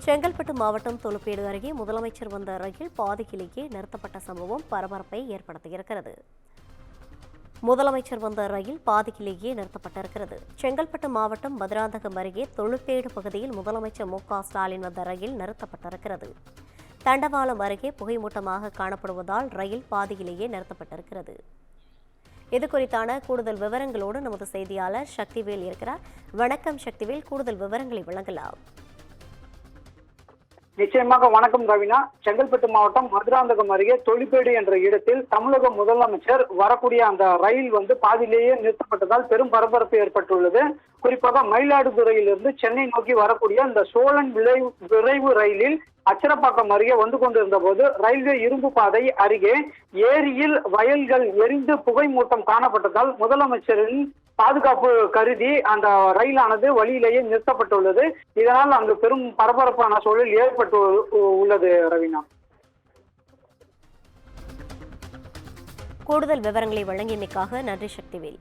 செங்கல்பட்டு மாவட்டம் தொலுப்பேடு அருகே முதலமைச்சர் வந்த ரயில் பாதியிலேயே நிறுத்தப்பட்ட சம்பவம் பரபரப்பை ஏற்படுத்தியிருக்கிறது. முதலமைச்சர் வந்த ரயில் பாதியிலேயே நிறுத்தப்பட்டிருக்கிறது. செங்கல்பட்டு மாவட்டம் மதுராந்தகம் அருகே தொலுப்பேடு பகுதியில் முதலமைச்சர் மு.க.ஸ்டாலின் வந்த ரயில் நிறுத்தப்பட்டிருக்கிறது. தண்டவாளம் அருகே புகைமூட்டமாக காணப்படுவதால் ரயில் பாதியிலேயே நிறுத்தப்பட்டிருக்கிறது. இதுகுறித்தான கூடுதல் விவரங்களோடு நமது செய்தியாளர் சக்திவேல் இருக்கிறார். வணக்கம் சக்திவேல், கூடுதல் விவரங்களை வழங்கலாம். நிச்சயமாக வணக்கம் ரவினா. செங்கல்பட்டு மாவட்டம் மதுராந்தகம் அருகே தொலிப்பேடு என்ற இடத்தில் தமிழக முதலமைச்சர் வரக்கூடிய அந்த ரயில் பாதியிலேயே நிறுத்தப்பட்டதால் பெரும் பரபரப்பு ஏற்பட்டுள்ளது. குறிப்பாக மயிலாடுதுறையிலிருந்து சென்னை நோக்கி வரக்கூடிய இந்த சோழன் விரைவு ரயிலில் அச்சரப்பாக்கம் அருகே வந்து கொண்டிருந்த போது ரயில்வே இரும்பு பாதை அருகே ஏரியில் வயல்கள் எரிந்து புகை மூட்டம் காணப்பட்டதால் முதலமைச்சரின் பாதுகாப்பு கருதி அந்த ரயிலானது வழியிலேயே நிறுத்தப்பட்டுள்ளது. இதனால் அங்கு பெரும் பரபரப்பான சூழல் ஏற்பட்டு உள்ளது. ரவினா, கூடுதல் விவரங்களை வழங்கியமைக்காக நன்றி சக்திவேல்.